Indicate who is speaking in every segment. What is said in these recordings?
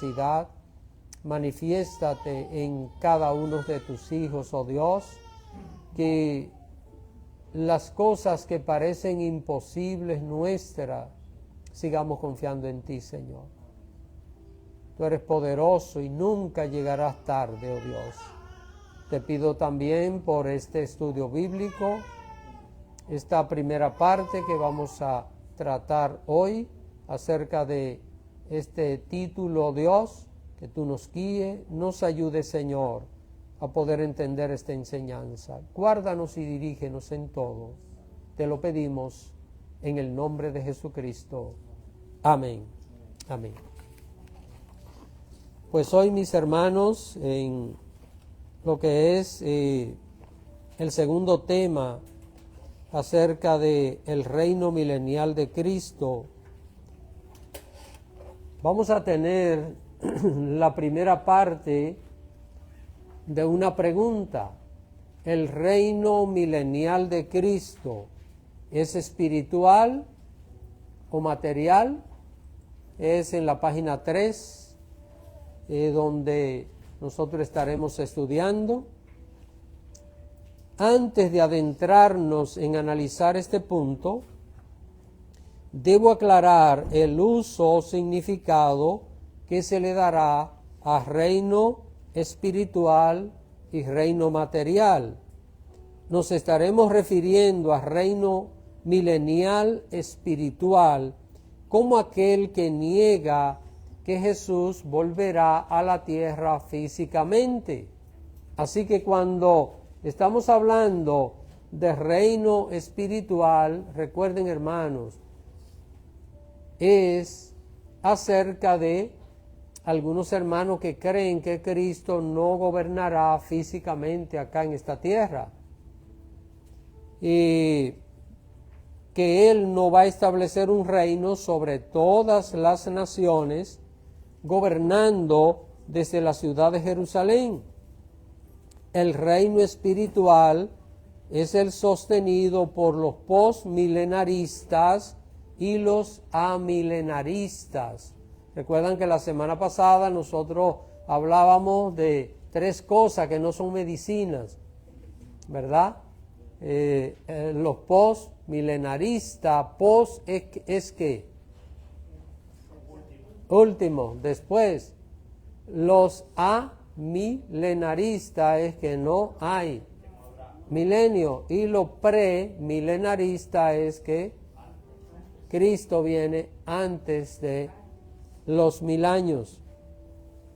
Speaker 1: necesidad. Manifiéstate en cada uno de tus hijos, oh Dios, que las cosas que parecen imposibles nuestras, sigamos confiando en ti, Señor. Tú eres poderoso y nunca llegarás tarde, oh Dios. Te pido también por este estudio bíblico, esta primera parte que vamos a tratar hoy acerca de este título, Dios, que tú nos guíes, nos ayude, Señor, a poder entender esta enseñanza. Guárdanos y dirígenos en todo. Te lo pedimos en el nombre de Jesucristo. Amén. Amén. Pues hoy, mis hermanos, en lo que es el segundo tema acerca de el reino milenial de Cristo, vamos a tener la primera parte de una pregunta. ¿El reino milenial de Cristo es espiritual o material? Es en la página 3, donde nosotros estaremos estudiando. Antes de adentrarnos en analizar este punto, debo aclarar el uso o significado que se le dará a reino espiritual y reino material. Nos estaremos refiriendo a reino milenial espiritual como aquel que niega que Jesús volverá a la tierra físicamente. Así que cuando estamos hablando de reino espiritual, recuerden, hermanos, es acerca de algunos hermanos que creen que Cristo no gobernará físicamente acá en esta tierra y que Él no va a establecer un reino sobre todas las naciones, gobernando desde la ciudad de Jerusalén. El reino espiritual es el sostenido por los postmilenaristas y los amilenaristas. Recuerdan que la semana pasada nosotros hablábamos de 3 cosas que no son medicinas, ¿verdad? Los postmilenaristas, post es que último. Después, los amilenaristas es que no hay milenio, y lo premilenarista es que Cristo viene antes de los 1000 años.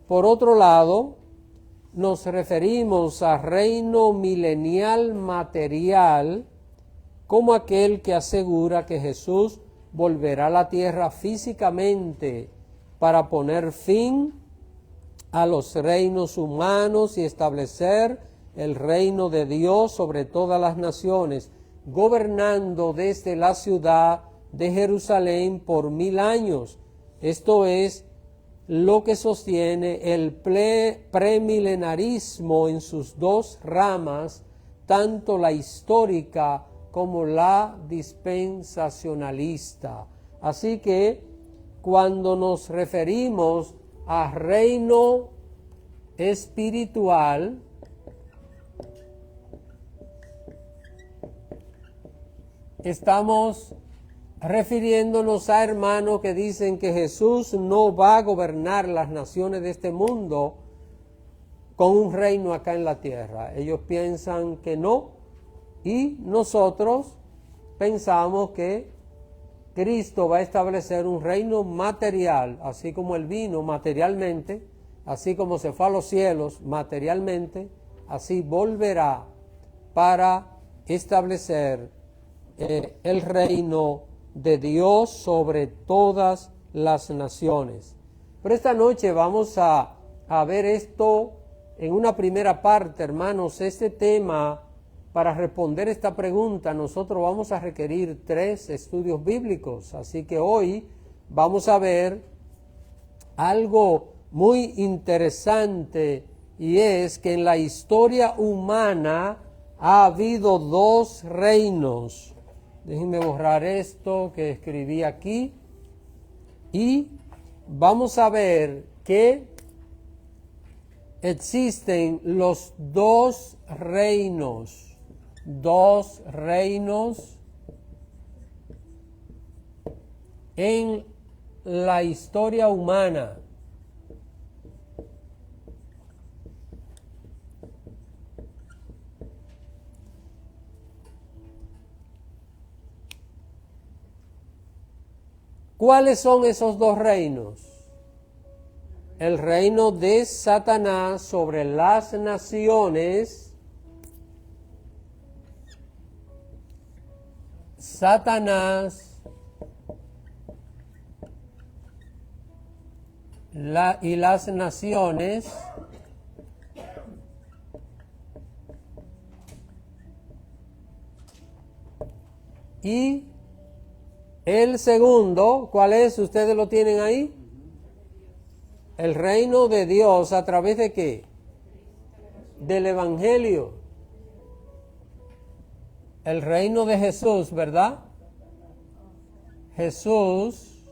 Speaker 1: Por otro lado, nos referimos a reino milenial material como aquel que asegura que Jesús volverá a la tierra físicamente para poner fin a los reinos humanos y establecer el reino de Dios sobre todas las naciones, gobernando desde la ciudad de Jerusalén por 1000 años. Esto es lo que sostiene el premilenarismo en sus 2 ramas, tanto la histórica como la dispensacionalista. Así que cuando nos referimos a reino espiritual, estamos refiriéndonos a hermanos que dicen que Jesús no va a gobernar las naciones de este mundo con un reino acá en la tierra. Ellos piensan que no, y nosotros pensamos que Cristo va a establecer un reino material, así como Él vino materialmente, así como se fue a los cielos materialmente, así volverá para establecer el reino de Dios sobre todas las naciones. Pero esta noche vamos a ver esto en una primera parte, hermanos. Este tema, para responder esta pregunta, nosotros vamos a requerir 3 estudios bíblicos. Así que hoy vamos a ver algo muy interesante, y es que en la historia humana ha habido 2 reinos. Déjenme borrar esto que escribí aquí. Y vamos a ver que existen los dos reinos en la historia humana. ¿Cuáles son esos dos reinos? El reino de Satanás sobre las naciones. Satanás y las naciones. Y el segundo, ¿cuál es? ¿Ustedes lo tienen ahí? El reino de Dios, ¿a través de qué? Del Evangelio. El reino de Jesús, ¿verdad? Jesús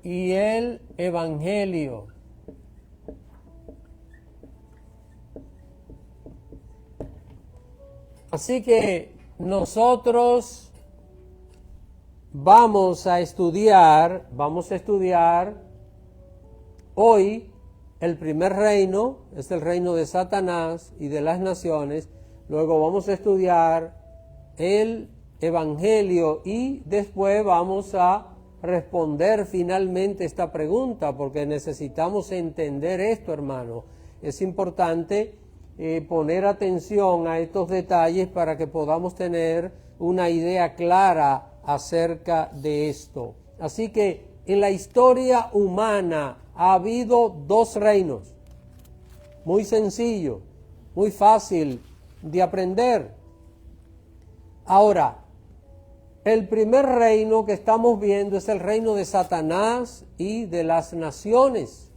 Speaker 1: y el Evangelio. Así que nosotros vamos a estudiar hoy el primer reino, es el reino de Satanás y de las naciones. Luego vamos a estudiar el Evangelio y después vamos a responder finalmente esta pregunta, porque necesitamos entender esto, hermano. Es importante poner atención a estos detalles para que podamos tener una idea clara acerca de esto. Así que en la historia humana ha habido dos reinos. Muy sencillo, muy fácil de aprender. Ahora, el primer reino que estamos viendo es el reino de Satanás y de las naciones.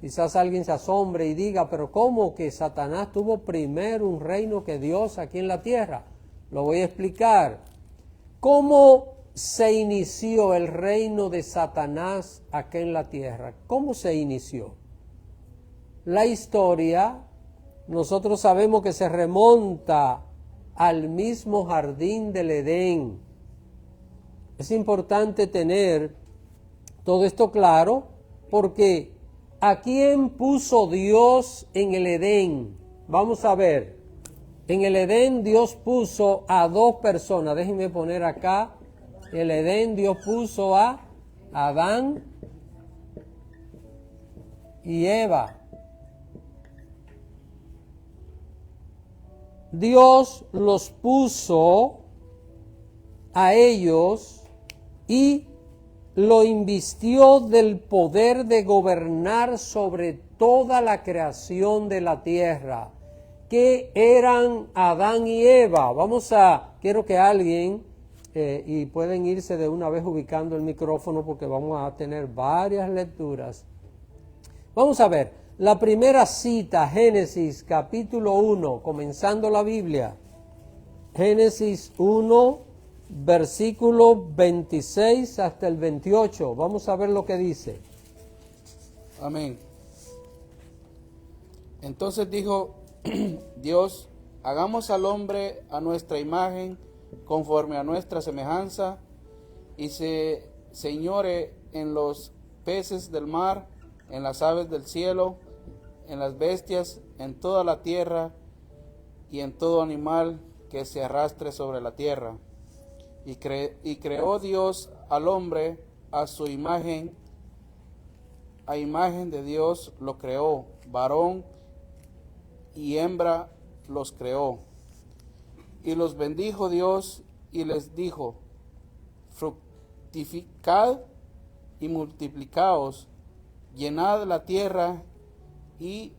Speaker 1: Quizás alguien se asombre y diga, pero ¿cómo que Satanás tuvo primero un reino que Dios aquí en la tierra? Lo voy a explicar. ¿Cómo se inició el reino de Satanás aquí en la tierra? ¿Cómo se inició? La historia, nosotros sabemos que se remonta al mismo jardín del Edén. Es importante tener todo esto claro, porque ¿a quién puso Dios en el Edén? Vamos a ver. En el Edén Dios puso a dos personas. Déjenme poner acá. En el Edén Dios puso a Adán y Eva. Dios los puso a ellos y lo invistió del poder de gobernar sobre toda la creación de la tierra. ¿Qué eran Adán y Eva? Quiero que alguien, y pueden irse de una vez ubicando el micrófono porque vamos a tener varias lecturas. Vamos a ver, la primera cita, Génesis capítulo 1, comenzando la Biblia. Génesis 1, versículo 26 hasta el 28. Vamos a ver lo que dice.
Speaker 2: Amén. Entonces dijo Dios, hagamos al hombre a nuestra imagen, conforme a nuestra semejanza, y se señore en los peces del mar, en las aves del cielo, en las bestias, en toda la tierra, y en todo animal que se arrastre sobre la tierra. Y creó Dios al hombre a su imagen, a imagen de Dios lo creó, varón y hembra los creó. Y los bendijo Dios y les dijo, fructificad y multiplicaos, llenad la tierra y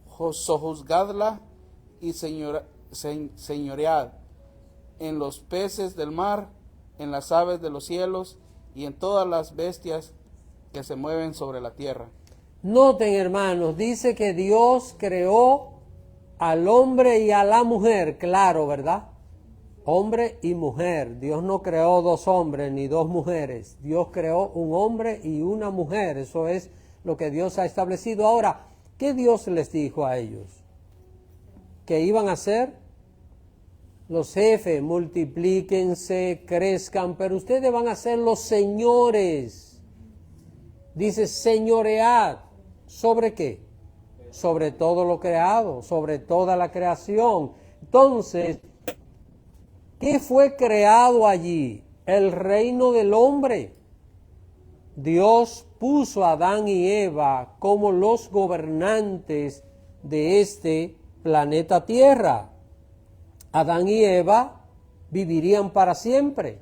Speaker 2: sojuzgadla y señoread en los peces del mar, en las aves de los cielos y en todas las bestias que se mueven sobre la tierra.
Speaker 1: Noten, hermanos, dice que Dios creó al hombre y a la mujer, claro, ¿verdad? hombre y mujer. Dios no creó dos hombres ni dos mujeres. Dios creó un hombre y una mujer. Eso es lo que Dios ha establecido. Ahora, ¿qué Dios les dijo a ellos? ¿Qué iban a hacer? Los jefes, multiplíquense, crezcan, pero ustedes van a ser los señores. Dice, señoread. ¿Sobre qué? Sobre todo lo creado, sobre toda la creación. Entonces, ¿qué fue creado allí? El reino del hombre. Dios puso a Adán y Eva como los gobernantes de este planeta Tierra. Adán y Eva vivirían para siempre.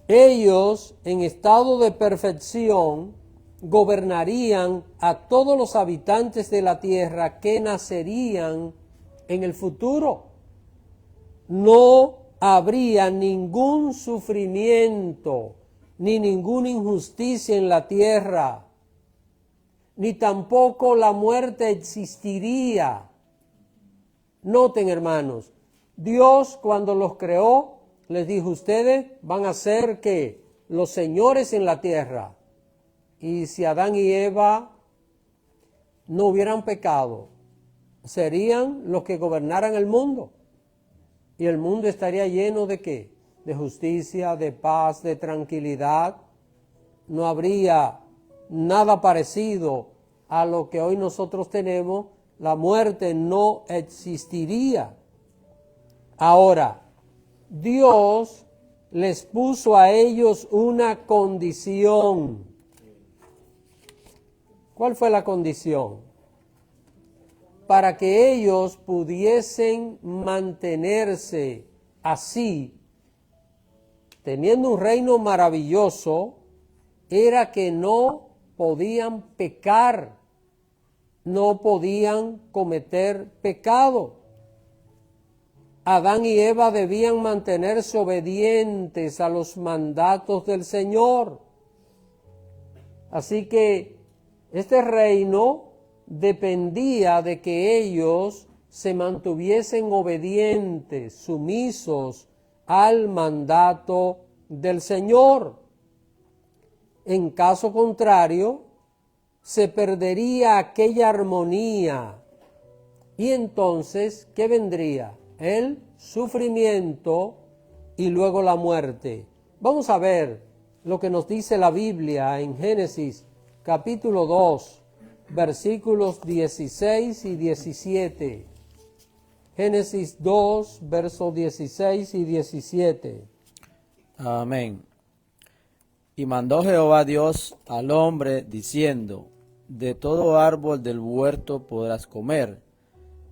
Speaker 1: Ellos, en estado de perfección, gobernarían a todos los habitantes de la tierra que nacerían en el futuro. No habría ningún sufrimiento, ni ninguna injusticia en la tierra, ni tampoco la muerte existiría. Noten, hermanos, Dios cuando los creó, les dijo, ustedes van a ser que los señores en la tierra. Y si Adán y Eva no hubieran pecado, serían los que gobernaran el mundo. Y el mundo estaría lleno de ¿qué? De justicia, de paz, de tranquilidad. No habría nada parecido a lo que hoy nosotros tenemos. La muerte no existiría. Ahora, Dios les puso a ellos una condición. ¿Cuál fue la condición? Para que ellos pudiesen mantenerse así, teniendo un reino maravilloso, era que no podían pecar, no podían cometer pecado. Adán y Eva debían mantenerse obedientes a los mandatos del Señor. Así que este reino dependía de que ellos se mantuviesen obedientes, sumisos al mandato del Señor. En caso contrario, se perdería aquella armonía. Y entonces, ¿qué vendría? El sufrimiento y luego la muerte. Vamos a ver lo que nos dice la Biblia en Génesis capítulo 2, versículos 16 y 17. Génesis 2, versos 16 y 17.
Speaker 3: Amén. Y mandó Jehová Dios al hombre diciendo, de todo árbol del huerto podrás comer,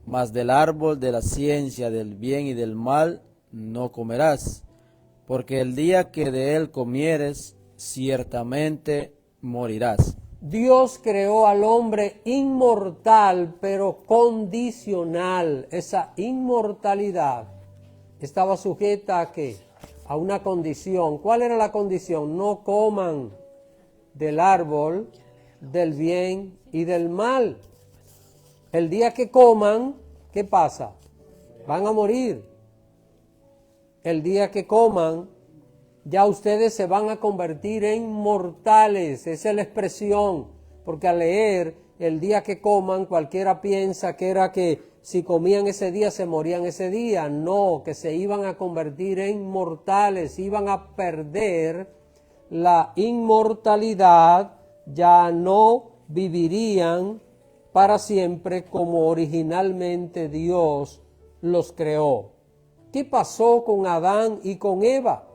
Speaker 3: mas del árbol de la ciencia del bien y del mal no comerás, porque el día que de él comieres, ciertamente morirás.
Speaker 1: Dios creó al hombre inmortal, pero condicional. Esa inmortalidad estaba sujeta ¿a qué? A una condición. ¿Cuál era la condición? No coman del árbol del bien y del mal. El día que coman, ¿qué pasa? Van a morir. El día que coman, ya ustedes se van a convertir en mortales. Esa es la expresión. Porque al leer el día que coman, cualquiera piensa que era que si comían ese día se morían ese día. No, que se iban a convertir en mortales, iban a perder la inmortalidad, ya no vivirían para siempre como originalmente Dios los creó. ¿Qué pasó con Adán y con Eva?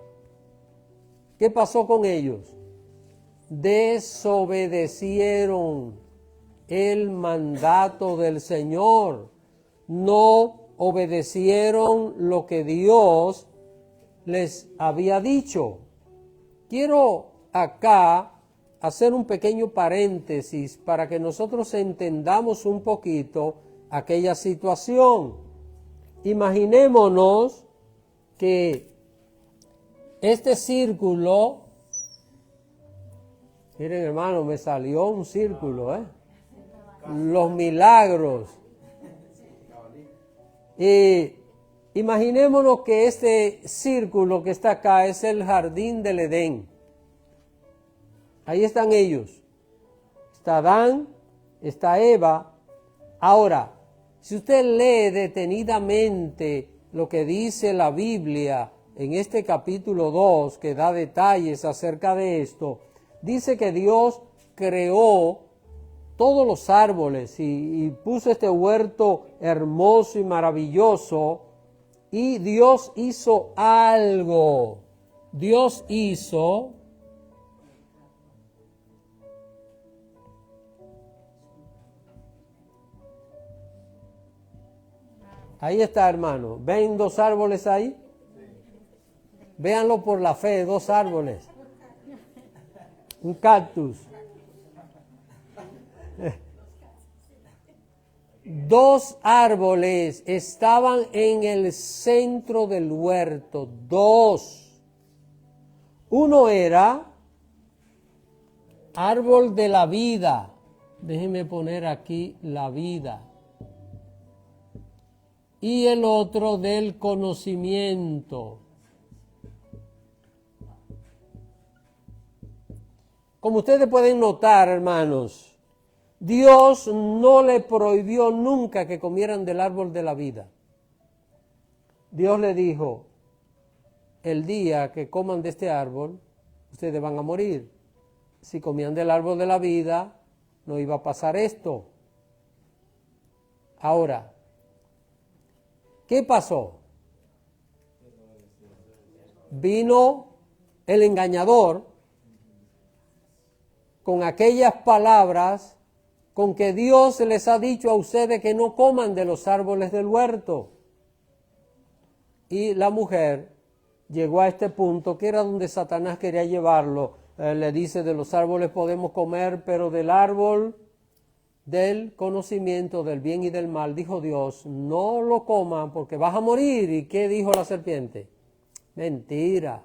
Speaker 1: ¿Qué pasó con ellos? Desobedecieron el mandato del Señor. No obedecieron lo que Dios les había dicho. Quiero acá hacer un pequeño paréntesis para que nosotros entendamos un poquito aquella situación. Imaginémonos que este círculo, miren hermano, me salió un círculo, los milagros. Y Imaginémonos que este círculo que está acá es el jardín del Edén. Ahí están ellos. Está Adán, está Eva. Ahora, si usted lee detenidamente lo que dice la Biblia en este capítulo 2, que da detalles acerca de esto, dice que Dios creó todos los árboles y puso este huerto hermoso y maravilloso, y Dios hizo algo. Dios hizo ahí está, hermano. ¿Ven 2 árboles ahí? Véanlo por la fe, 2 árboles. Un cactus. 2 árboles estaban en el centro del huerto. 2. Uno era árbol de la vida. Déjenme poner aquí la vida. Y el otro del conocimiento. Como ustedes pueden notar, hermanos, Dios no le prohibió nunca que comieran del árbol de la vida. Dios le dijo, el día que coman de este árbol, ustedes van a morir. Si comían del árbol de la vida, no iba a pasar esto. Ahora, ¿qué pasó? Vino el engañador con aquellas palabras con que Dios les ha dicho a ustedes que no coman de los árboles del huerto. Y la mujer llegó a este punto, que era donde Satanás quería llevarlo. Le dice, de los árboles podemos comer, pero del árbol del conocimiento del bien y del mal, dijo Dios, no lo coman porque vas a morir. ¿Y qué dijo la serpiente? Mentira.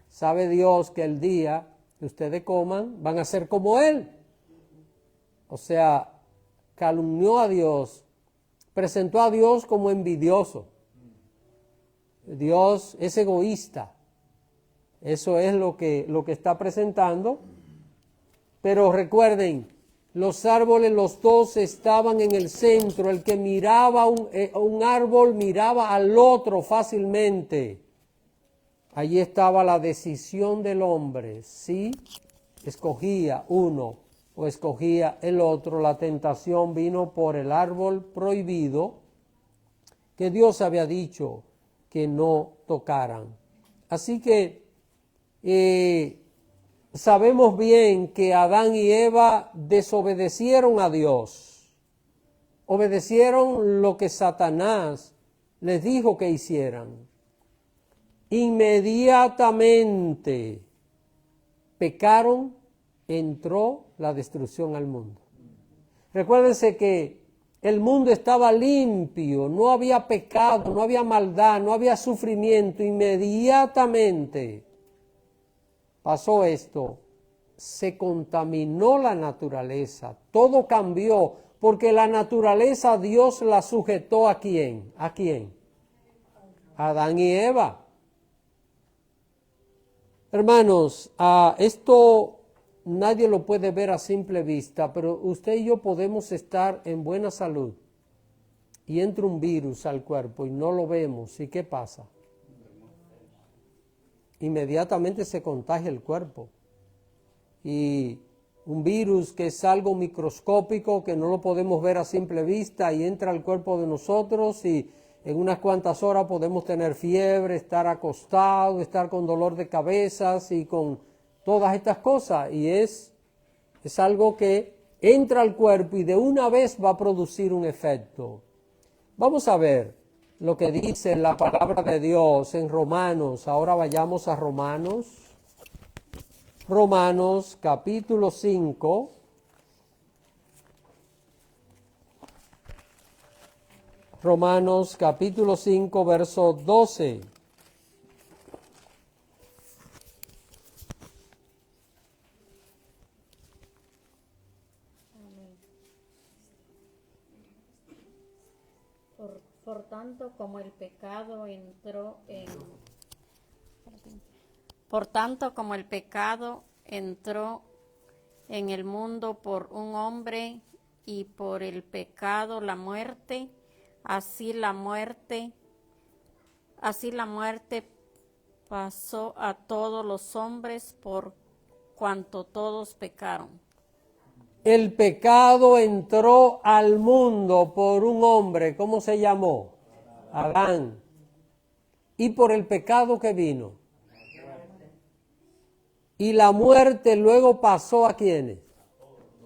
Speaker 1: Sabe Dios que el día que ustedes coman van a ser como Él. O sea, calumnió a Dios, presentó a Dios como envidioso. Dios es egoísta. Eso es lo que está presentando. Pero recuerden, los árboles, los 2 estaban en el centro. El que miraba un árbol miraba al otro fácilmente. Allí estaba la decisión del hombre. Si escogía uno o escogía el otro, la tentación vino por el árbol prohibido que Dios había dicho que no tocaran. Así que sabemos bien que Adán y Eva desobedecieron a Dios. Obedecieron lo que Satanás les dijo que hicieran. Inmediatamente pecaron, entró la destrucción al mundo. Recuérdense que el mundo estaba limpio, no había pecado, no había maldad, no había sufrimiento. Inmediatamente pasó esto, se contaminó la naturaleza, todo cambió, porque la naturaleza Dios la sujetó ¿a quién? ¿A quién? A Adán y Eva. Hermanos, esto nadie lo puede ver a simple vista, pero usted y yo podemos estar en buena salud y entra un virus al cuerpo y no lo vemos. ¿Y qué pasa? Inmediatamente se contagia el cuerpo. Y un virus que es algo microscópico, que no lo podemos ver a simple vista, y entra al cuerpo de nosotros y en unas cuantas horas podemos tener fiebre, estar acostado, estar con dolor de cabezas y con todas estas cosas. Y es algo que entra al cuerpo y de una vez va a producir un efecto. Vamos a ver lo que dice la palabra de Dios en Romanos. Ahora vayamos a Romanos. Romanos capítulo 5. Romanos capítulo 5, verso 12.
Speaker 4: Por tanto, como el pecado entró en el mundo por un hombre y por el pecado la muerte, así la muerte pasó a todos los hombres por cuanto todos pecaron.
Speaker 1: El pecado entró al mundo por un hombre, ¿cómo se llamó? Adán. ¿Y por el pecado que vino? Y la muerte luego pasó ¿a quiénes?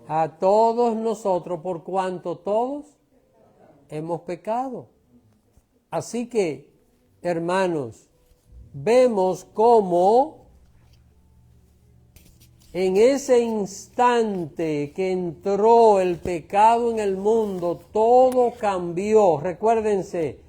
Speaker 1: A todos nosotros, por cuanto todos hemos pecado. Así que, hermanos, vemos cómo en ese instante que entró el pecado en el mundo, todo cambió. Recuérdense,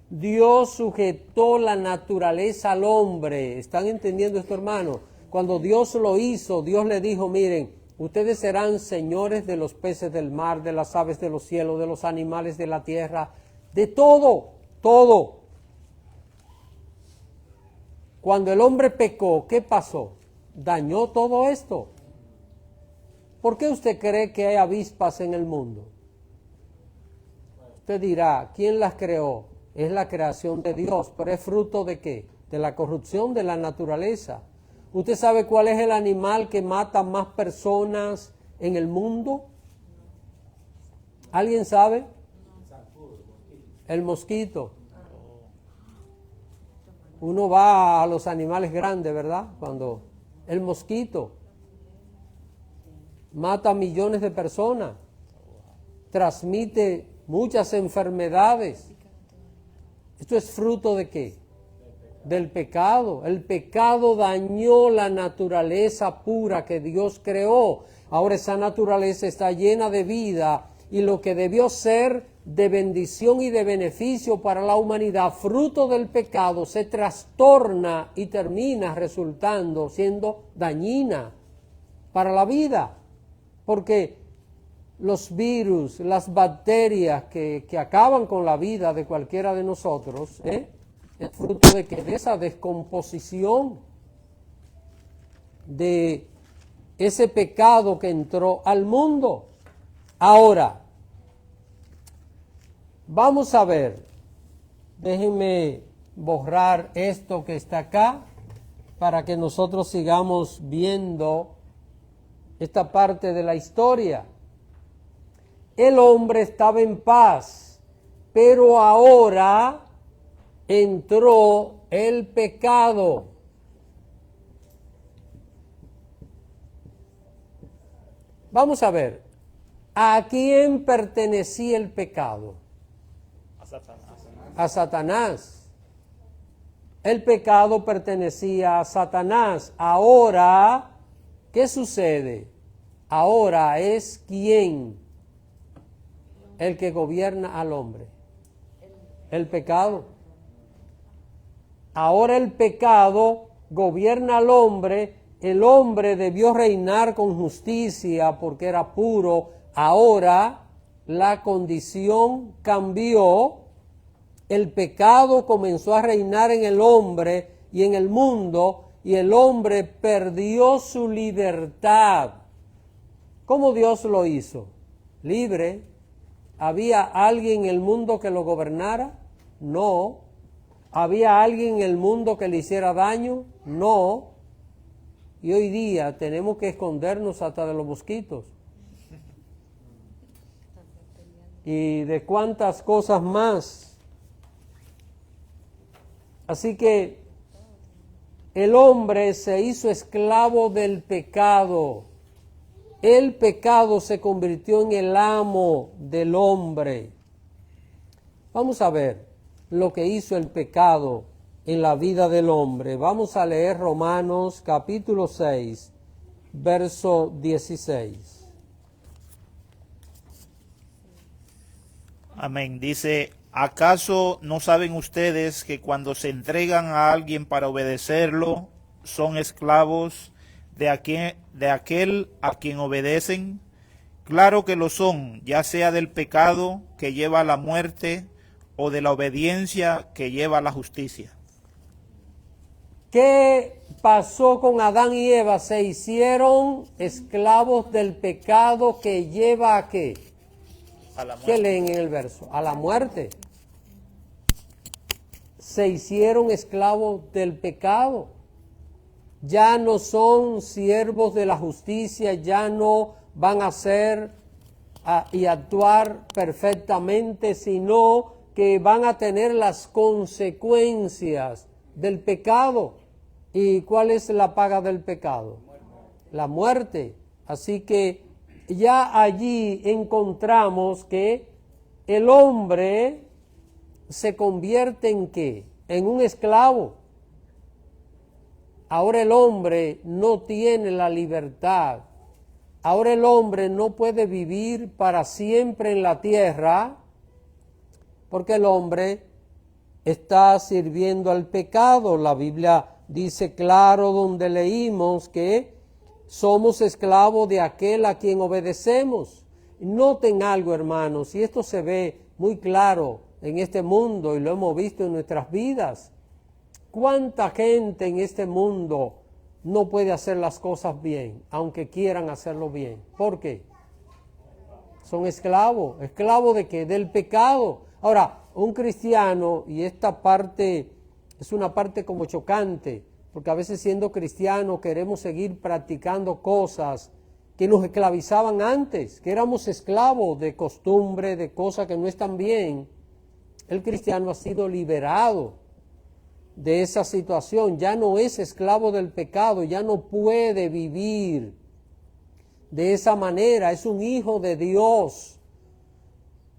Speaker 1: Dios sujetó la naturaleza al hombre. ¿Están entendiendo esto, hermano? Cuando Dios lo hizo, Dios le dijo, miren, ustedes serán señores de los peces del mar, de las aves de los cielos, de los animales de la tierra, de todo, todo. Cuando el hombre pecó, ¿qué pasó? Dañó todo esto. ¿Por qué usted cree que hay avispas en el mundo? Usted dirá, ¿quién las creó? Es la creación de Dios, pero ¿es fruto de qué? De la corrupción de la naturaleza. ¿Usted sabe cuál es el animal que mata más personas en el mundo? ¿Alguien sabe? El mosquito. Uno va a los animales grandes, ¿verdad? Cuando el mosquito mata a millones de personas, transmite muchas enfermedades. ¿Esto es fruto de qué? Del pecado. El pecado dañó la naturaleza pura que Dios creó. Ahora esa naturaleza está llena de vida y lo que debió ser de bendición y de beneficio para la humanidad, fruto del pecado, se trastorna y termina resultando siendo dañina para la vida. Porque los virus, las bacterias que acaban con la vida de cualquiera de nosotros, es fruto de que de esa descomposición, de ese pecado que entró al mundo. Ahora, vamos a ver, déjenme borrar esto que está acá para que nosotros sigamos viendo esta parte de la historia. El hombre estaba en paz, pero ahora entró el pecado. Vamos a ver, ¿a quién pertenecía el pecado? A Satanás. El pecado pertenecía a Satanás. Ahora, ¿qué sucede? Ahora es ¿quién? El que gobierna al hombre. El pecado. Ahora el pecado gobierna al hombre. El hombre debió reinar con justicia porque era puro. Ahora la condición cambió. El pecado comenzó a reinar en el hombre y en el mundo, y el hombre perdió su libertad. ¿Cómo Dios lo hizo? Libre. ¿Había alguien en el mundo que lo gobernara? No. ¿Había alguien en el mundo que le hiciera daño? No. Y hoy día tenemos que escondernos hasta de los mosquitos. Y de cuántas cosas más. Así que el hombre se hizo esclavo del pecado. El pecado se convirtió en el amo del hombre. Vamos a ver lo que hizo el pecado en la vida del hombre. Vamos a leer Romanos capítulo 6, verso 16.
Speaker 5: Amén. Dice, ¿acaso no saben ustedes que cuando se entregan a alguien para obedecerlo, son esclavos de aquel a quien obedecen? Claro que lo son, ya sea del pecado que lleva a la muerte o de la obediencia que lleva a la justicia?
Speaker 1: ¿Qué pasó con Adán y Eva? Se hicieron esclavos del pecado que lleva a qué.
Speaker 5: A la
Speaker 1: ¿Qué
Speaker 5: muerte.
Speaker 1: leen en el verso? A la muerte. Se hicieron esclavos del pecado. Ya no son siervos de la justicia, ya no van a ser y actuar perfectamente, sino que van a tener las consecuencias del pecado. ¿Y cuál es la paga del pecado? La muerte. Así que ya allí encontramos que el hombre se convierte en ¿qué? En un esclavo. Ahora el hombre no tiene la libertad. Ahora el hombre no puede vivir para siempre en la tierra porque el hombre está sirviendo al pecado. La Biblia dice claro donde leímos que somos esclavos de aquel a quien obedecemos. Noten algo, hermanos, y esto se ve muy claro en este mundo y lo hemos visto en nuestras vidas. ¿Cuánta gente en este mundo no puede hacer las cosas bien, aunque quieran hacerlo bien? ¿Por qué? Son esclavos. ¿Esclavos de qué? Del pecado. Ahora, un cristiano, y esta parte es una parte como chocante, porque a veces siendo cristianos queremos seguir practicando cosas que nos esclavizaban antes, que éramos esclavos de costumbre, de cosas que no están bien. El cristiano ha sido liberado de esa situación, ya no es esclavo del pecado, ya no puede vivir de esa manera, es un hijo de Dios.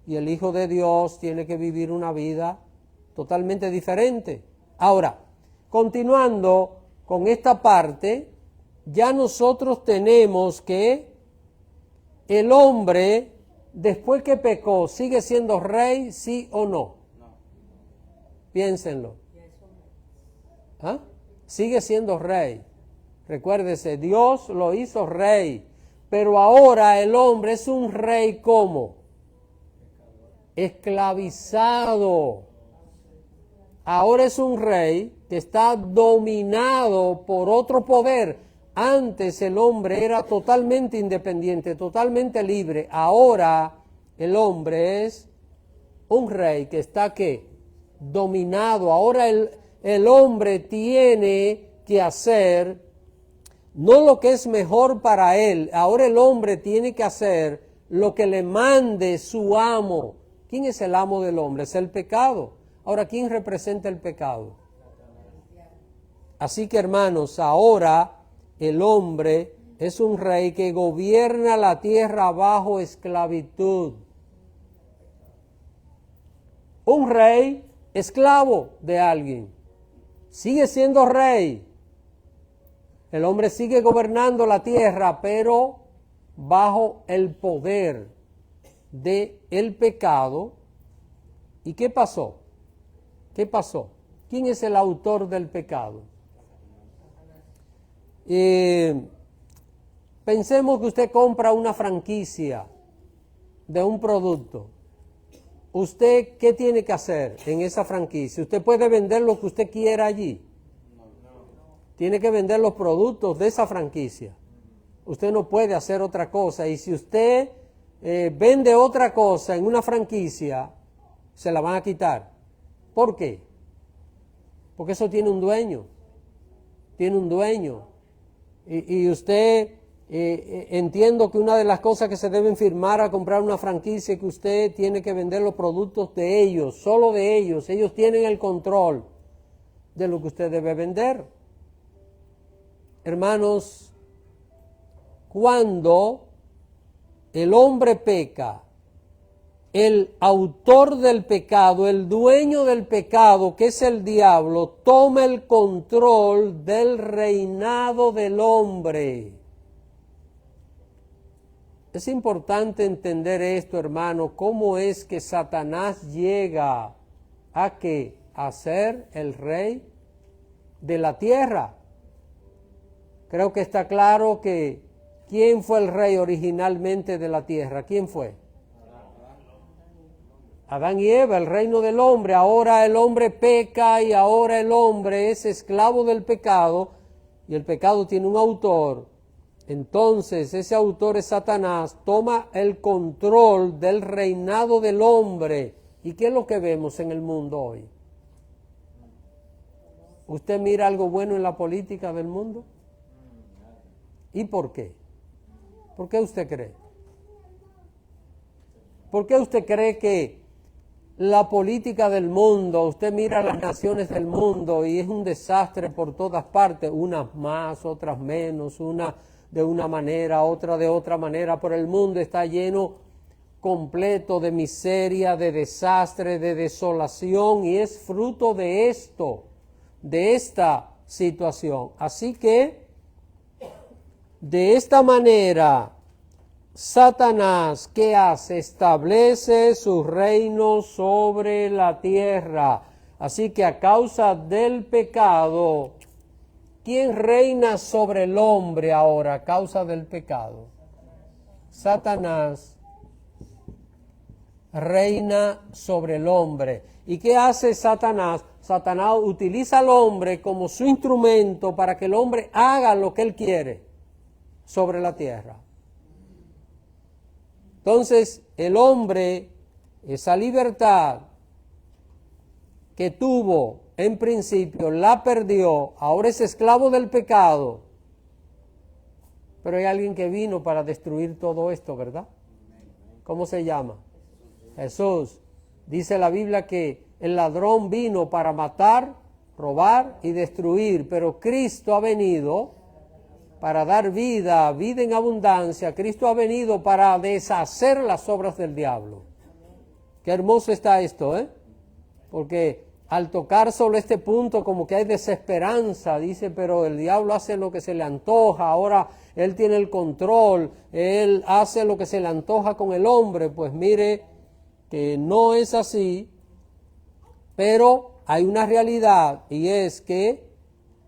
Speaker 1: Y el hijo de Dios tiene que vivir una vida totalmente diferente. Ahora, continuando con esta parte, ya nosotros tenemos que el hombre, después que pecó, ¿sigue siendo rey, sí o no? Piénsenlo. ¿Ah? Sigue siendo rey. Recuérdese, Dios lo hizo rey, pero ahora el hombre es un rey ¿cómo? Esclavizado. Ahora es un rey que está dominado por otro poder. Antes el hombre era totalmente independiente, totalmente libre. Ahora el hombre es un rey que está ¿qué? Dominado. Ahora el hombre tiene que hacer no lo que es mejor para él. Ahora el hombre tiene que hacer lo que le mande su amo. ¿Quién es el amo del hombre? Es el pecado. Ahora, ¿quién representa el pecado? Así que, hermanos, ahora el hombre es un rey que gobierna la tierra bajo esclavitud. Un rey esclavo de alguien. Sigue siendo rey. El hombre sigue gobernando la tierra, pero bajo el poder del pecado. ¿Y qué pasó? ¿Qué pasó? ¿Quién es el autor del pecado? Pensemos que usted compra una franquicia de un producto. ¿Usted qué tiene que hacer en esa franquicia? ¿Usted puede vender lo que usted quiera allí? Tiene que vender los productos de esa franquicia. Usted no puede hacer otra cosa. Y si usted vende otra cosa en una franquicia, se la van a quitar. ¿Por qué? Porque eso tiene un dueño. Tiene un dueño. Y usted, entiendo que una de las cosas que se deben firmar a comprar una franquicia es que usted tiene que vender los productos de ellos, solo de ellos. Ellos tienen el control de lo que usted debe vender. Hermanos, cuando el hombre peca, el autor del pecado, el dueño del pecado, que es el diablo, toma el control del reinado del hombre. Es importante entender esto, hermano, cómo es que Satanás llega a ¿qué? A ser el rey de la tierra. Creo que está claro que ¿quién fue el rey originalmente de la tierra? ¿Quién fue? Adán y Eva, el reino del hombre. Ahora el hombre peca y ahora el hombre es esclavo del pecado y el pecado tiene un autor. Entonces ese autor es Satanás, toma el control del reinado del hombre. ¿Y qué es lo que vemos en el mundo hoy? ¿Usted mira algo bueno en la política del mundo? ¿Y por qué? ¿Por qué usted cree? ¿Por qué usted cree que la política del mundo, usted mira las naciones del mundo y es un desastre por todas partes, unas más, otras menos, una de una manera, otra de otra manera, pero el mundo está lleno completo de miseria, de desastre, de desolación, y es fruto de esto, de esta situación. Así que, de esta manera, Satanás, ¿qué hace? Establece su reino sobre la tierra. Así que a causa del pecado, ¿quién reina sobre el hombre ahora a causa del pecado? Satanás reina sobre el hombre. ¿Y qué hace Satanás? Satanás utiliza al hombre como su instrumento para que el hombre haga lo que él quiere sobre la tierra. Entonces, el hombre, esa libertad que tuvo en principio, la perdió, ahora es esclavo del pecado. Pero hay alguien que vino para destruir todo esto, ¿verdad? ¿Cómo se llama? Jesús. Dice la Biblia que el ladrón vino para matar, robar y destruir, pero Cristo ha venido para dar vida, vida en abundancia. Cristo ha venido para deshacer las obras del diablo. Qué hermoso está esto, ¿eh? Porque al tocar solo este punto como que hay desesperanza, dice, pero el diablo hace lo que se le antoja, ahora él tiene el control, él hace lo que se le antoja con el hombre. Pues mire que no es así, pero hay una realidad, y es que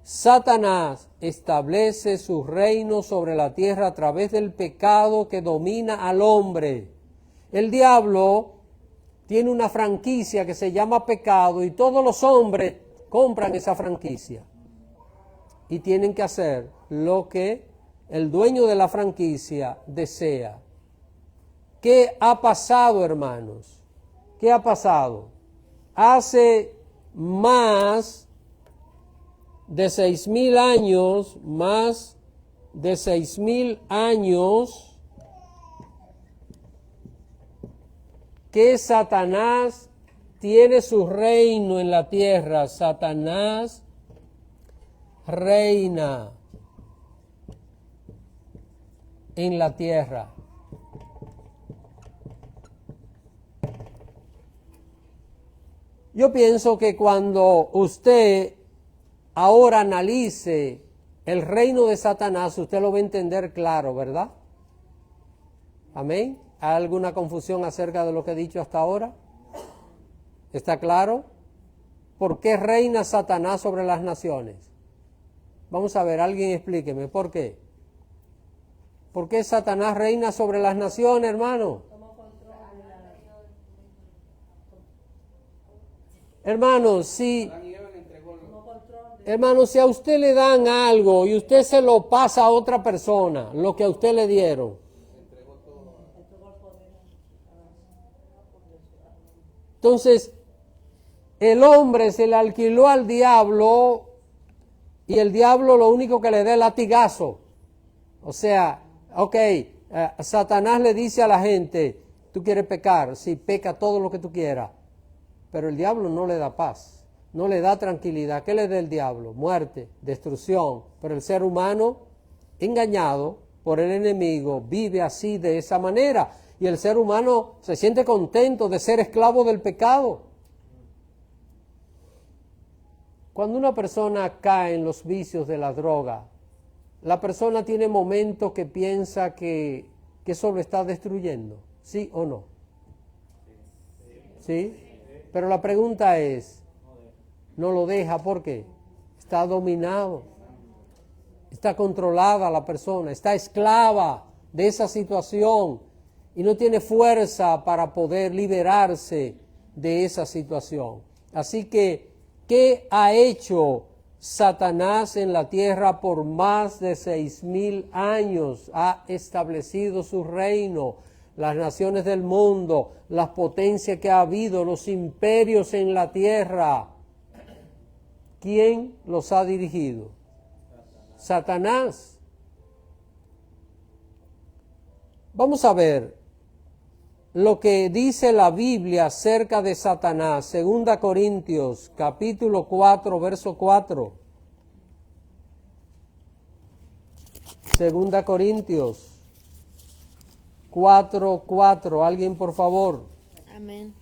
Speaker 1: Satanás establece su reino sobre la tierra a través del pecado que domina al hombre. El diablo tiene una franquicia que se llama pecado y todos los hombres compran esa franquicia y tienen que hacer lo que el dueño de la franquicia desea. ¿Qué ha pasado, hermanos? ¿Qué ha pasado? Hace más de 6,000 años, más de 6,000 años, que Satanás tiene su reino en la tierra. Satanás reina en la tierra. Yo pienso que cuando usted ahora analice el reino de Satanás, usted lo va a entender claro, ¿verdad? Amén. ¿Hay alguna confusión acerca de lo que he dicho hasta ahora? ¿Está claro? ¿Por qué reina Satanás sobre las naciones? Vamos a ver, alguien explíqueme, ¿por qué? ¿Por qué Satanás reina sobre las naciones, hermano? Hermanos, si a usted le dan algo y usted se lo pasa a otra persona, lo que a usted le dieron, entonces el hombre se le alquiló al diablo y el diablo lo único que le da es latigazo. O sea, Satanás le dice a la gente, tú quieres pecar, sí, peca todo lo que tú quieras, pero el diablo no le da paz, no le da tranquilidad. ¿Qué le da el diablo? Muerte, destrucción. Pero el ser humano, engañado por el enemigo, vive así, de esa manera. Y el ser humano se siente contento de ser esclavo del pecado. Cuando una persona cae en los vicios de la droga, la persona tiene momentos que piensa que eso lo está destruyendo, ¿sí o no? ¿Sí? Pero la pregunta es, no lo deja, ¿por qué? Está dominado, está controlada la persona, está esclava de esa situación y no tiene fuerza para poder liberarse de esa situación. Así que, ¿qué ha hecho Satanás en la tierra por más de 6,000 años? Ha establecido su reino, las naciones del mundo, las potencias que ha habido, los imperios en la tierra. ¿Quién los ha dirigido? Satanás. Vamos a ver lo que dice la Biblia acerca de Satanás. 2 Corintios, capítulo 4, verso 4. 2 Corintios 4:4. Alguien, por favor.
Speaker 6: Amén.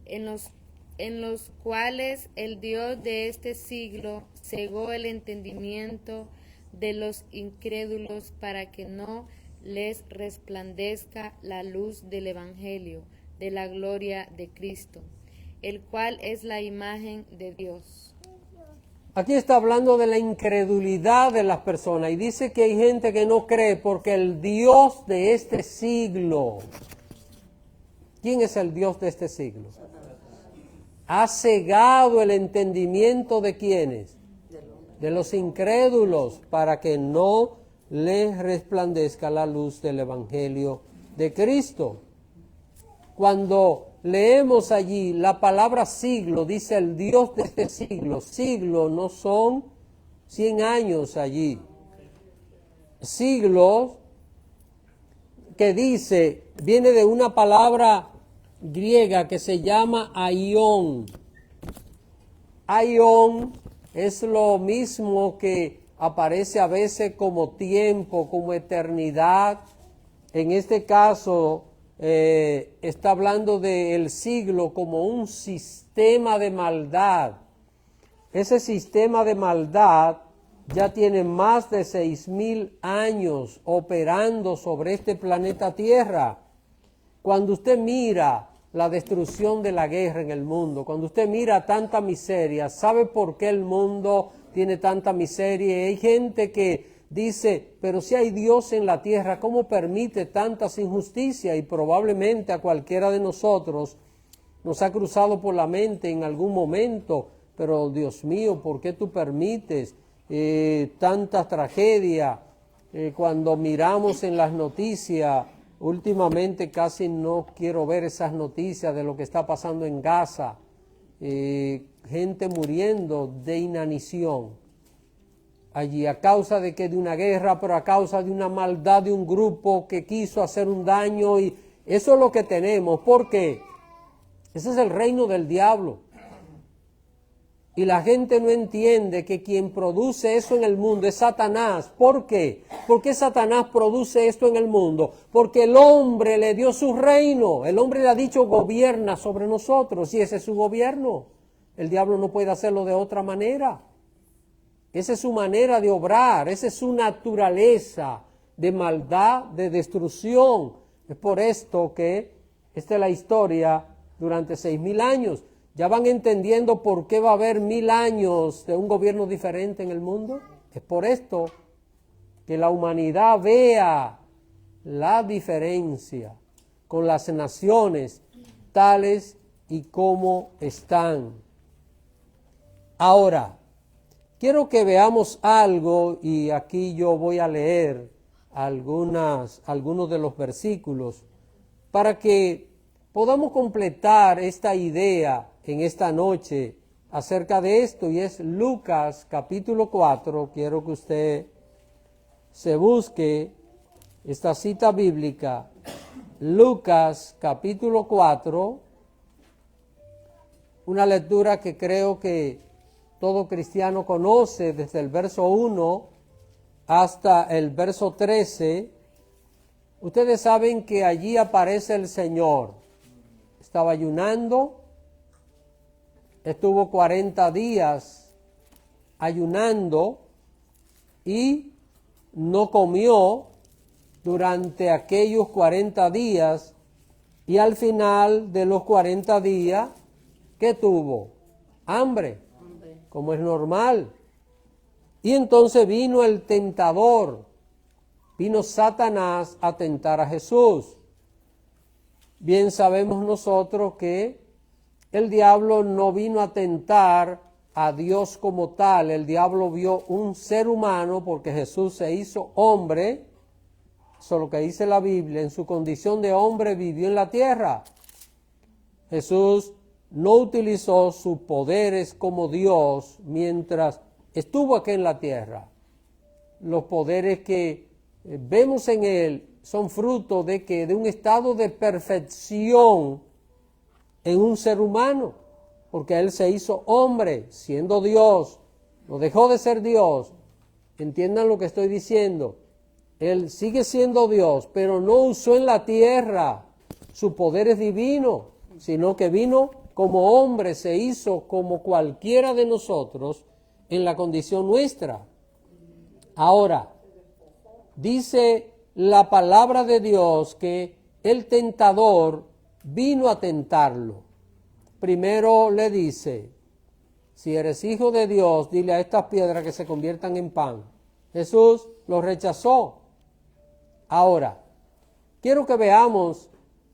Speaker 6: En los cuales el Dios de este siglo cegó el entendimiento de los incrédulos para que no les resplandezca la luz del Evangelio de la gloria de Cristo, el cual es la imagen de Dios.
Speaker 1: Aquí está hablando de la incredulidad de las personas y dice que hay gente que no cree porque el Dios de este siglo, ¿quién es el Dios de este siglo? Ha cegado el entendimiento de ¿quiénes? De los incrédulos, para que no les resplandezca la luz del Evangelio de Cristo. Cuando leemos allí la palabra siglo, dice el Dios de este siglo. Siglo no son 100 años allí. Siglos que dice, viene de una palabra griega que se llama aión. Aión es lo mismo que aparece a veces como tiempo, como eternidad. En este caso está hablando del siglo como un sistema de maldad. Ese sistema de maldad ya tiene más de 6,000 años operando sobre este planeta Tierra. Cuando usted mira la destrucción de la guerra en el mundo, cuando usted mira tanta miseria, ¿sabe por qué el mundo tiene tanta miseria? Hay gente que dice, pero si hay Dios en la tierra, ¿cómo permite tantas injusticias? Y probablemente a cualquiera de nosotros nos ha cruzado por la mente en algún momento, pero Dios mío, ¿por qué tú permites tanta tragedia? Cuando miramos en las noticias, últimamente casi no quiero ver esas noticias de lo que está pasando en Gaza, gente muriendo de inanición allí a causa de una guerra, pero a causa de una maldad de un grupo que quiso hacer un daño, y eso es lo que tenemos. ¿Por qué? Ese es el reino del diablo. Y la gente no entiende que quien produce eso en el mundo es Satanás. ¿Por qué? ¿Por qué Satanás produce esto en el mundo? Porque el hombre le dio su reino. El hombre le ha dicho gobierna sobre nosotros, y ese es su gobierno. El diablo no puede hacerlo de otra manera. Esa es su manera de obrar, esa es su naturaleza de maldad, de destrucción. Es por esto que esta es la historia durante 6,000 años. ¿Ya van entendiendo por qué va a haber 1,000 años de un gobierno diferente en el mundo? Es por esto que la humanidad vea la diferencia con las naciones tales y como están. Ahora, quiero que veamos algo, y aquí yo voy a leer algunos de los versículos para que podamos completar esta idea en esta noche acerca de esto, y es Lucas capítulo 4. Quiero que usted se busque esta cita bíblica, Lucas capítulo 4, una lectura que creo que todo cristiano conoce desde el verso 1 hasta el verso 13. Ustedes saben que allí aparece el Señor. Estaba ayunando, estuvo 40 días ayunando y no comió durante aquellos 40 días, y al final de los 40 días, ¿qué tuvo? Hambre, como es normal. Y entonces vino el tentador, vino Satanás a tentar a Jesús. bien sabemos nosotros que el diablo no vino a tentar a Dios como tal. El diablo vio un ser humano porque Jesús se hizo hombre. Eso es lo que dice la Biblia. En su condición de hombre vivió en la tierra. Jesús no utilizó sus poderes como Dios mientras estuvo aquí en la tierra. Los poderes que vemos en él son fruto de un estado de perfección en un ser humano, porque él se hizo hombre, siendo Dios, no dejó de ser Dios. Entiendan lo que estoy diciendo. Él sigue siendo Dios, pero no usó en la tierra sus poderes divinos, sino que vino como hombre, se hizo como cualquiera de nosotros en la condición nuestra. Ahora, dice la palabra de Dios que el tentador vino a tentarlo. Primero le dice, si eres hijo de Dios, dile a estas piedras que se conviertan en pan. Jesús lo rechazó. Ahora, quiero que veamos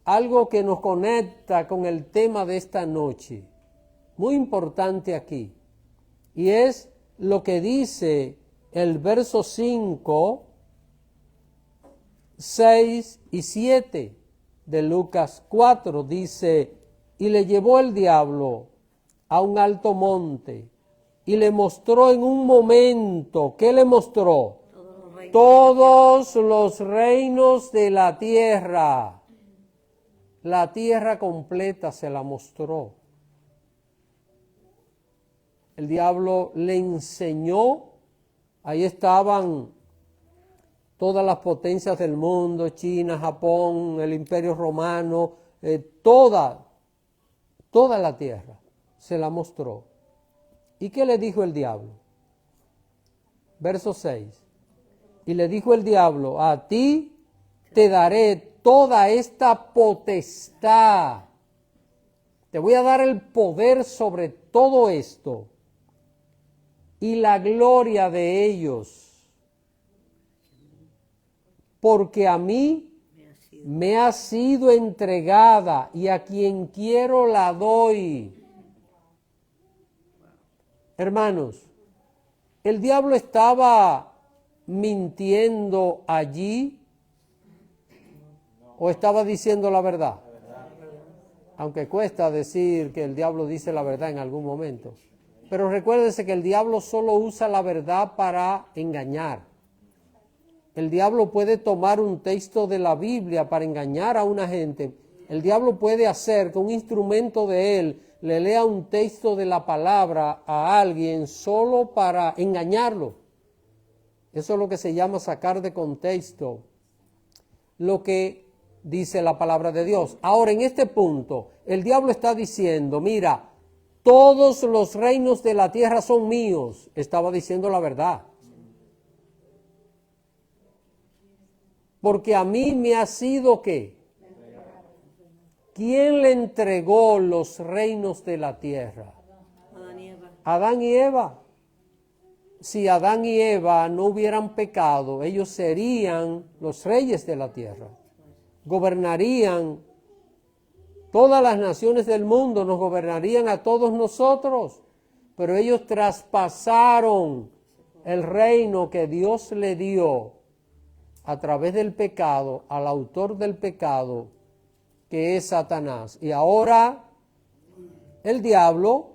Speaker 1: algo que nos conecta con el tema de esta noche, muy importante aquí, y es lo que dice el verso 5, 6 y 7 de Lucas 4, dice, y le llevó el diablo a un alto monte y le mostró en un momento, ¿qué le mostró? Todos los reinos de la tierra. La tierra completa se la mostró. El diablo le enseñó, ahí estaban todas las potencias del mundo, China, Japón, el Imperio Romano, toda la tierra se la mostró. ¿Y qué le dijo el diablo? Verso 6. Y le dijo el diablo, a ti te daré toda esta potestad. Te voy a dar el poder sobre todo esto y la gloria de ellos, porque a mí me ha sido entregada y a quien quiero la doy. Hermanos, el diablo estaba mintiendo allí o estaba diciendo la verdad. Aunque cuesta decir que el diablo dice la verdad en algún momento. Pero recuérdense que el diablo solo usa la verdad para engañar. El diablo puede tomar un texto de la Biblia para engañar a una gente. El diablo puede hacer que un instrumento de él le lea un texto de la palabra a alguien solo para engañarlo. Eso es lo que se llama sacar de contexto lo que dice la palabra de Dios. Ahora, en este punto, el diablo está diciendo, mira, todos los reinos de la tierra son míos. Estaba diciendo la verdad. Porque a mí me ha sido, ¿qué? ¿Quién le entregó los reinos de la tierra? Adán y Eva. Si Adán y Eva no hubieran pecado, ellos serían los reyes de la tierra. Gobernarían todas las naciones del mundo, nos gobernarían a todos nosotros. Pero ellos traspasaron el reino que Dios le dio a través del pecado al autor del pecado, que es Satanás. Y ahora el diablo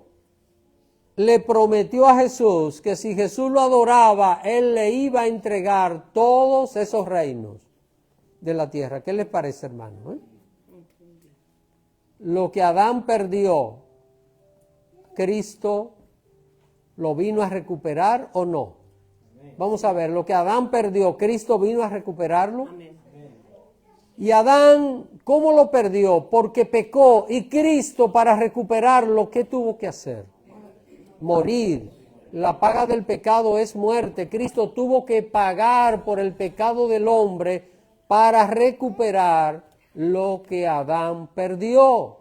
Speaker 1: le prometió a Jesús que si Jesús lo adoraba, él le iba a entregar todos esos reinos de la tierra. ¿Qué les parece, hermano? Lo que Adán perdió, ¿Cristo lo vino a recuperar o no? Vamos a ver, lo que Adán perdió, ¿Cristo vino a recuperarlo? Y Adán, ¿cómo lo perdió? Porque pecó. Y Cristo, para recuperarlo, ¿qué tuvo que hacer? Morir. La paga del pecado es muerte. Cristo tuvo que pagar por el pecado del hombre para recuperar lo que Adán perdió.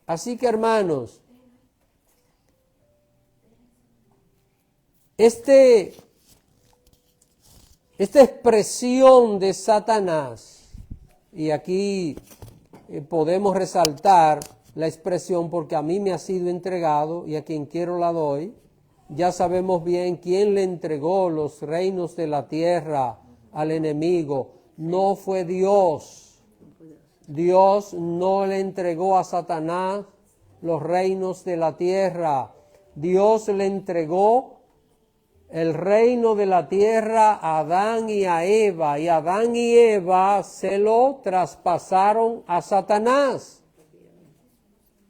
Speaker 1: Así que, hermanos, esta expresión de Satanás, y aquí podemos resaltar la expresión porque a mí me ha sido entregado y a quien quiero la doy. Ya sabemos bien quién le entregó los reinos de la tierra al enemigo. No fue Dios. Dios no le entregó a Satanás los reinos de la tierra. Dios le entregó el reino de la tierra a Adán y a Eva, y Adán y Eva se lo traspasaron a Satanás.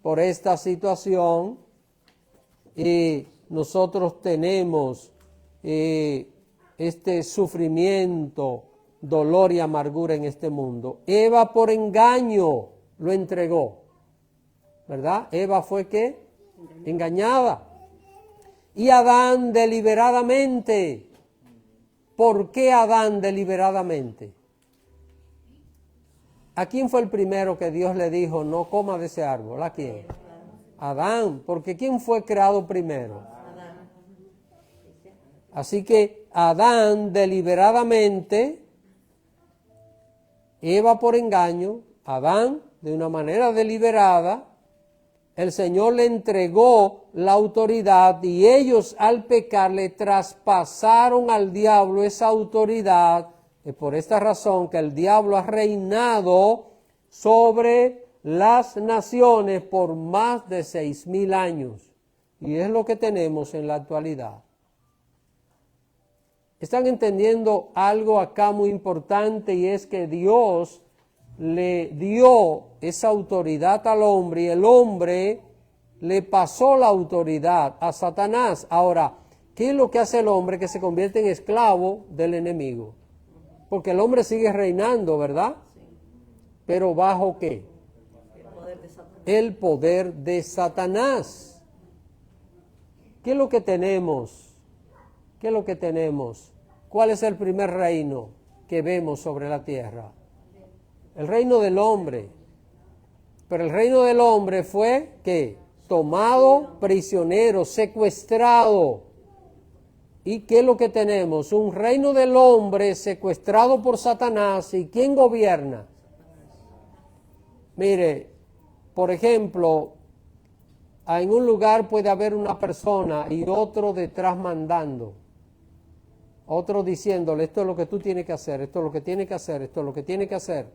Speaker 1: Por esta situación, nosotros tenemos este sufrimiento, dolor y amargura en este mundo. Eva por engaño lo entregó, ¿verdad? Eva fue ¿qué? Engañada. Y Adán deliberadamente. ¿Por qué Adán deliberadamente? ¿A quién fue el primero que Dios le dijo no coma de ese árbol? ¿A quién? Adán, porque ¿quién fue creado primero? Así que Adán deliberadamente, Eva por engaño, Adán de una manera deliberada, el Señor le entregó la autoridad y ellos al pecar le traspasaron al diablo esa autoridad. Es por esta razón que el diablo ha reinado sobre las naciones por más de 6,000 años. Y es lo que tenemos en la actualidad. Están entendiendo algo acá muy importante, y es que Dios le dio esa autoridad al hombre y el hombre le pasó la autoridad a Satanás. Ahora, ¿qué es lo que hace el hombre? Que se convierte en esclavo del enemigo. Porque el hombre sigue reinando, ¿verdad? Pero ¿bajo qué? El poder de Satanás. ¿Qué es lo que tenemos? ¿Qué es lo que tenemos? ¿Cuál es el primer reino que vemos sobre la tierra? El reino del hombre. Pero el reino del hombre fue, ¿qué? Tomado prisionero, secuestrado. ¿Y qué es lo que tenemos? Un reino del hombre secuestrado por Satanás. ¿Y quién gobierna? Mire, por ejemplo, en un lugar puede haber una persona y otro detrás mandando. Otro diciéndole, esto es lo que tú tienes que hacer, esto es lo que tienes que hacer, esto es lo que tienes que hacer.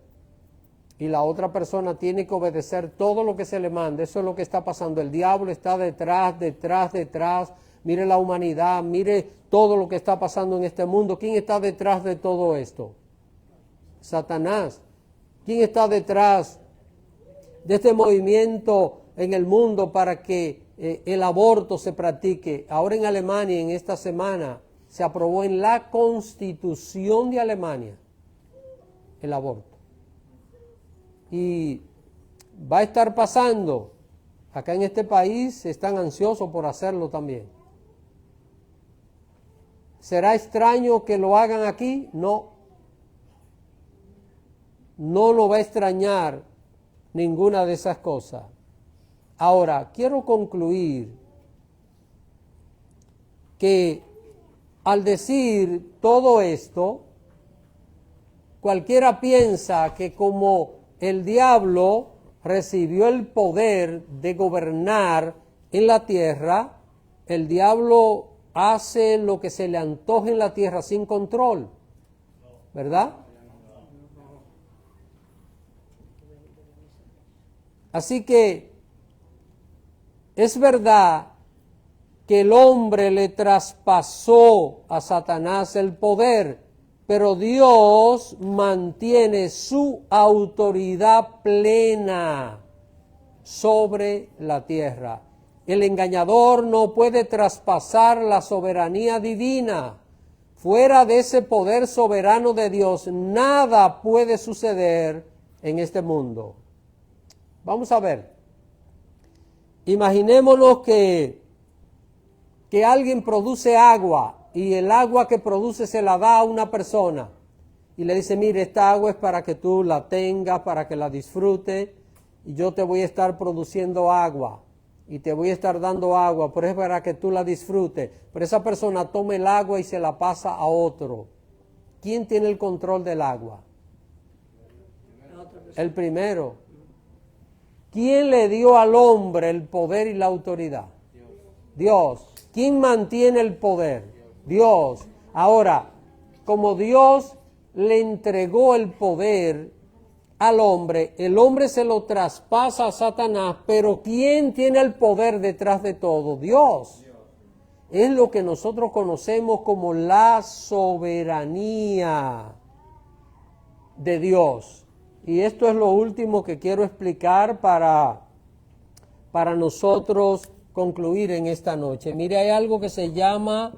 Speaker 1: Y la otra persona tiene que obedecer todo lo que se le manda. Eso es lo que está pasando. El diablo está detrás. Mire la humanidad, mire todo lo que está pasando en este mundo. ¿Quién está detrás de todo esto? Satanás. ¿Quién está detrás de este movimiento en el mundo para que el aborto se practique? Ahora en Alemania, en esta semana, se aprobó en la Constitución de Alemania el aborto. Y va a estar pasando. Acá en este país están ansiosos por hacerlo también. ¿Será extraño que lo hagan aquí? No. No lo va a extrañar ninguna de esas cosas. Ahora, quiero concluir que al decir todo esto, cualquiera piensa que como el diablo recibió el poder de gobernar en la tierra, el diablo hace lo que se le antoje en la tierra sin control, ¿verdad? Así que es verdad que el hombre le traspasó a Satanás el poder, pero Dios mantiene su autoridad plena sobre la tierra. El engañador no puede traspasar la soberanía divina. Fuera de ese poder soberano de Dios, nada puede suceder en este mundo. Vamos a ver. Imaginémonos que alguien produce agua y el agua que produce se la da a una persona y le dice, mire, esta agua es para que tú la tengas, para que la disfrutes, y yo te voy a estar produciendo agua y te voy a estar dando agua, pero es para que tú la disfrutes. Pero esa persona toma el agua y se la pasa a otro. ¿Quién tiene el control del agua? El primero. ¿quién le dio al hombre el poder y la autoridad? Dios. ¿Quién mantiene el poder? Dios. Ahora, como Dios le entregó el poder al hombre, el hombre se lo traspasa a Satanás, pero ¿quién tiene el poder detrás de todo? Dios. Es lo que nosotros conocemos como la soberanía de Dios. Y esto es lo último que quiero explicar para nosotros concluir en esta noche. Mire, hay algo que se llama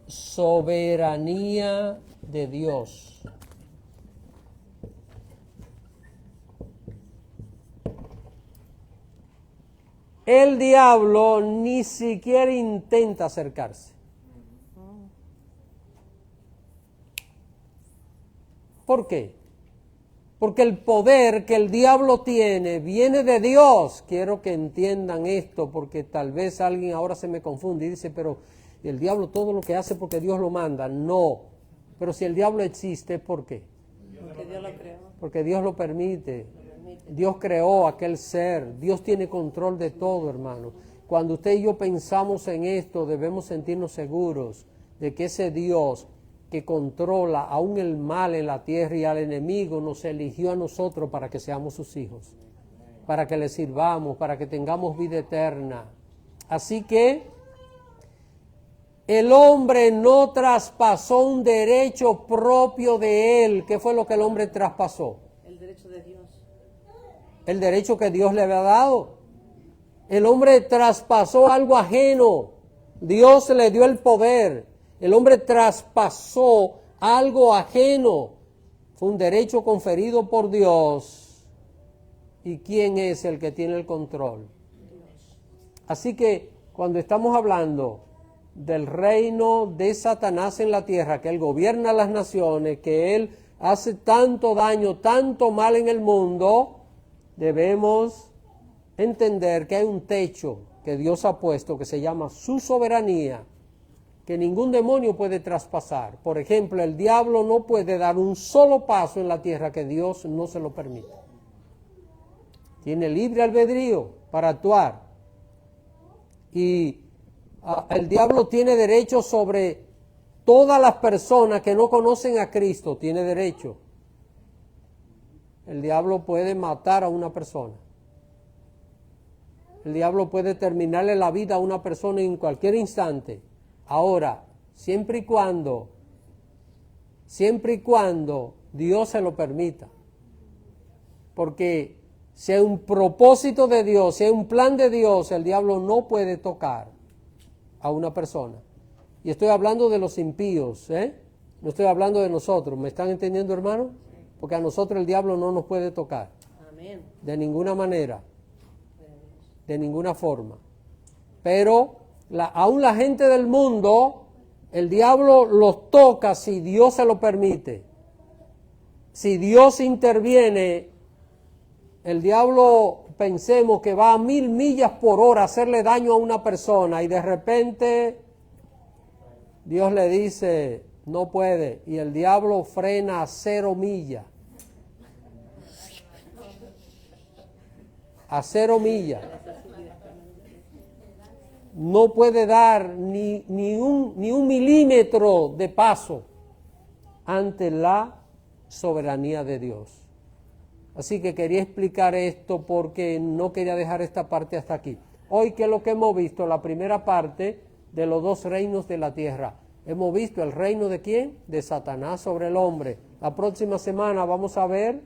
Speaker 1: soberanía de Dios. El diablo ni siquiera intenta acercarse. ¿Por qué? Porque el poder que el diablo tiene viene de Dios. Quiero que entiendan esto, porque tal vez alguien ahora se me confunde y dice, pero el diablo todo lo que hace porque Dios lo manda. No, pero si el diablo existe, ¿por qué?
Speaker 7: Porque Dios lo creó.
Speaker 1: Porque Dios lo permite. Dios creó aquel ser. Dios tiene control de todo, hermano. Cuando usted y yo pensamos en esto, debemos sentirnos seguros de que ese Dios que controla aún el mal en la tierra y al enemigo nos eligió a nosotros para que seamos sus hijos, para que le sirvamos, para que tengamos vida eterna. Así que el hombre no traspasó un derecho propio de él. ¿Qué fue lo que el hombre traspasó?
Speaker 7: El derecho de Dios.
Speaker 1: El derecho que Dios le había dado. El hombre traspasó algo ajeno. Dios le dio el poder. El hombre traspasó algo ajeno. Fue un derecho conferido por Dios. ¿Y quién es el que tiene el control? Así que cuando estamos hablando del reino de Satanás en la tierra, que él gobierna las naciones, que él hace tanto daño, tanto mal en el mundo, debemos entender que hay un techo que Dios ha puesto que se llama su soberanía, que ningún demonio puede traspasar. Por ejemplo, el diablo no puede dar un solo paso en la tierra que Dios no se lo permita. Tiene libre albedrío para actuar. Y el diablo tiene derecho sobre todas las personas que no conocen a Cristo. Tiene derecho. El diablo puede matar a una persona. El diablo puede terminarle la vida a una persona en cualquier instante. Ahora, siempre y cuando Dios se lo permita. Porque si hay un propósito de Dios, si hay un plan de Dios, el diablo no puede tocar a una persona. Y estoy hablando de los impíos, no estoy hablando de nosotros. ¿Me están entendiendo, hermano? Porque a nosotros el diablo no nos puede tocar.
Speaker 7: Amén.
Speaker 1: De ninguna manera. De ninguna forma. Pero aún la gente del mundo, el diablo los toca si Dios se lo permite. Si Dios interviene, el diablo, pensemos que va a 1000 millas por hora a hacerle daño a una persona y de repente Dios le dice, no puede, y el diablo frena a 0 millas. A 0 millas. No puede dar ni un milímetro de paso ante la soberanía de Dios. Así que quería explicar esto porque no quería dejar esta parte hasta aquí. Hoy, ¿qué es lo que hemos visto? La primera parte de los 2 reinos de la tierra. Hemos visto el reino de ¿quién? De Satanás sobre el hombre. La próxima semana vamos a ver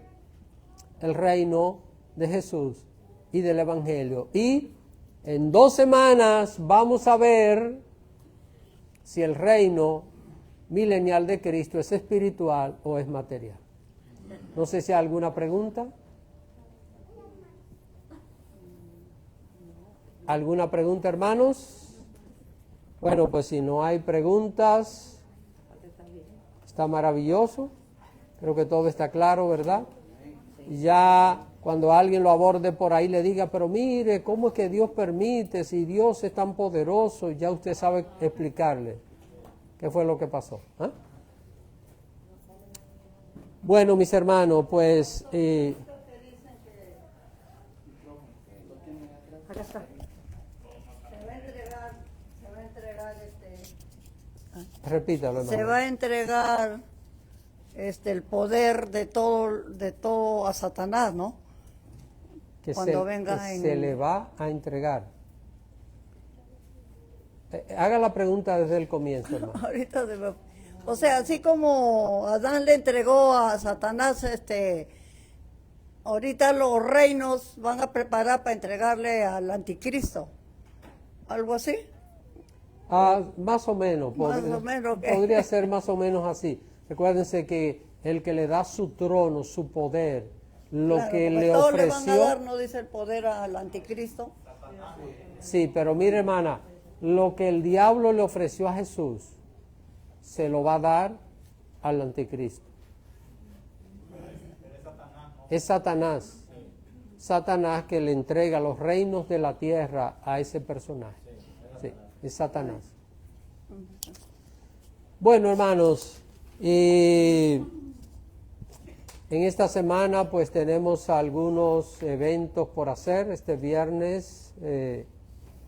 Speaker 1: el reino de Jesús y del Evangelio. Y en 2 semanas vamos a ver si el reino milenial de Cristo es espiritual o es material. No sé si hay alguna pregunta. ¿Alguna pregunta, hermanos? Bueno, pues si no hay preguntas, está maravilloso. Creo que todo está claro, ¿verdad? Ya cuando alguien lo aborde por ahí le diga, pero mire, ¿cómo es que Dios permite? Si Dios es tan poderoso, ya usted sabe explicarle qué fue lo que pasó. ¿Ah? Bueno, mis hermanos, pues Repítalo,
Speaker 8: Se
Speaker 1: hermano.
Speaker 8: va a entregar el poder de todo a Satanás, ¿no?
Speaker 1: Que
Speaker 8: cuando
Speaker 1: se,
Speaker 8: venga
Speaker 1: que
Speaker 8: en-
Speaker 1: se le va a entregar. Haga la pregunta desde el comienzo, hermano.
Speaker 8: Ahorita o sea, así como Adán le entregó a Satanás, ahorita los reinos van a preparar para entregarle al anticristo. ¿Algo así?
Speaker 1: Más o menos.
Speaker 8: Más o menos, ¿qué?
Speaker 1: Podría ser más o menos así. Recuérdense que el que le da su trono, su poder, lo
Speaker 8: Claro,
Speaker 1: que
Speaker 8: porque
Speaker 1: le
Speaker 8: todos le van a
Speaker 1: ofreció...
Speaker 8: dar, no dice el poder al anticristo.
Speaker 1: Sí, pero mire, hermana, lo que el diablo le ofreció a Jesús, se lo va a dar al anticristo. Es Satanás. Satanás que le entrega los reinos de la tierra a ese personaje. Sí, es Satanás. Bueno, hermanos, en esta semana pues tenemos algunos eventos por hacer. Este viernes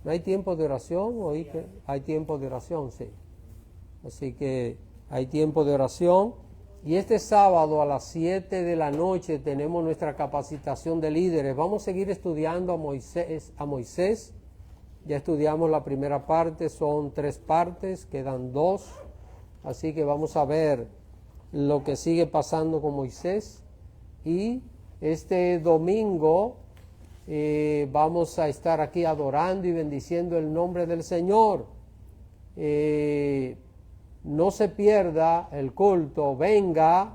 Speaker 1: no hay tiempo de oración, oí que hay tiempo de oración, sí. Así que hay tiempo de oración. Y este sábado a las 7 de la noche tenemos nuestra capacitación de líderes. Vamos a seguir estudiando a Moisés. Ya estudiamos la primera parte, son 3 partes, quedan 2. Así que vamos a ver lo que sigue pasando con Moisés. Y este domingo vamos a estar aquí adorando y bendiciendo el nombre del Señor. No se pierda el culto, venga,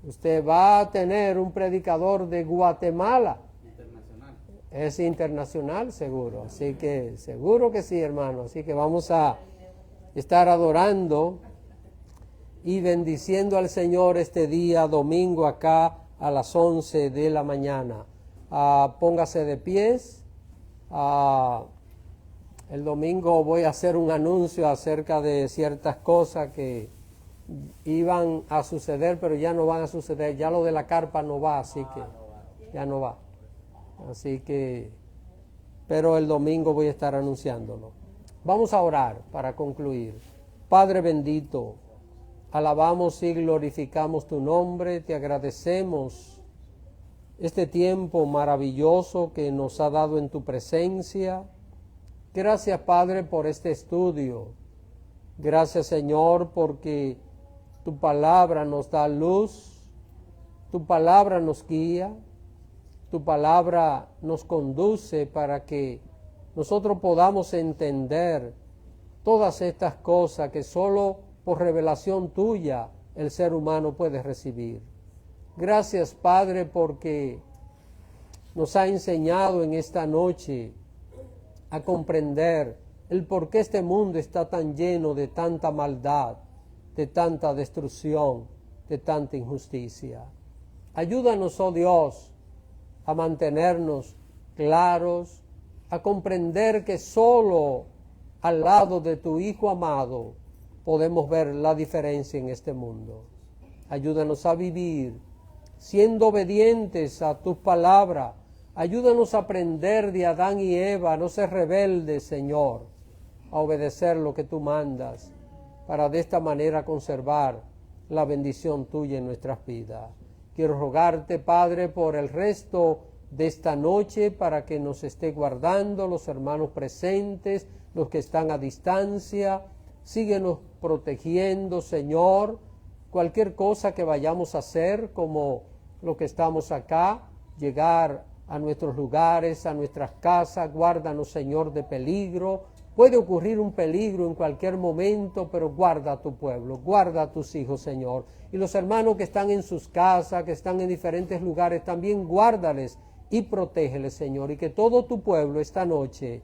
Speaker 1: usted va a tener un predicador de Guatemala. Es internacional, seguro, así que seguro que sí, hermano. Así que vamos a estar adorando y bendiciendo al Señor este día domingo acá a las 11 de la mañana. Póngase de pies. El domingo voy a hacer un anuncio acerca de ciertas cosas que iban a suceder, pero ya no van a suceder. Ya lo de la carpa no va, así que ya no va. Así que, pero el domingo voy a estar anunciándolo. Vamos a orar para concluir. Padre bendito, alabamos y glorificamos tu nombre, te agradecemos este tiempo maravilloso que nos ha dado en tu presencia. Gracias, Padre, por este estudio. Gracias, Señor, porque tu palabra nos da luz, tu palabra nos guía, tu palabra nos conduce para que nosotros podamos entender todas estas cosas que solo por revelación tuya el ser humano puede recibir. Gracias, Padre, porque nos ha enseñado en esta noche a comprender el por qué este mundo está tan lleno de tanta maldad, de tanta destrucción, de tanta injusticia. Ayúdanos, oh Dios, a mantenernos claros, a comprender que solo al lado de tu Hijo amado podemos ver la diferencia en este mundo. Ayúdanos a vivir siendo obedientes a tus palabras. Ayúdanos a aprender de Adán y Eva, a no ser rebeldes, Señor, a obedecer lo que tú mandas, para de esta manera conservar la bendición tuya en nuestras vidas. Quiero rogarte, Padre, por el resto de esta noche, para que nos esté guardando los hermanos presentes, los que están a distancia. Síguenos protegiendo, Señor. Cualquier cosa que vayamos a hacer, como lo que estamos acá, llegar a nuestros lugares, a nuestras casas, guárdanos, Señor, de peligro. Puede ocurrir un peligro en cualquier momento, pero guarda a tu pueblo, guarda a tus hijos, Señor. Y los hermanos que están en sus casas, que están en diferentes lugares, también guárdales y protégeles, Señor. Y que todo tu pueblo esta noche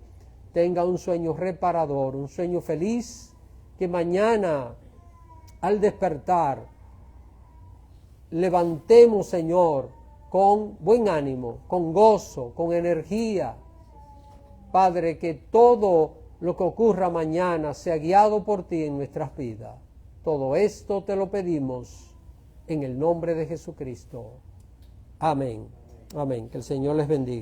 Speaker 1: tenga un sueño reparador, un sueño feliz, que mañana al despertar levantemos, Señor, con buen ánimo, con gozo, con energía. Padre, que todo lo que ocurra mañana sea guiado por ti en nuestras vidas. Todo esto te lo pedimos en el nombre de Jesucristo. Amén. Amén. Que el Señor les bendiga.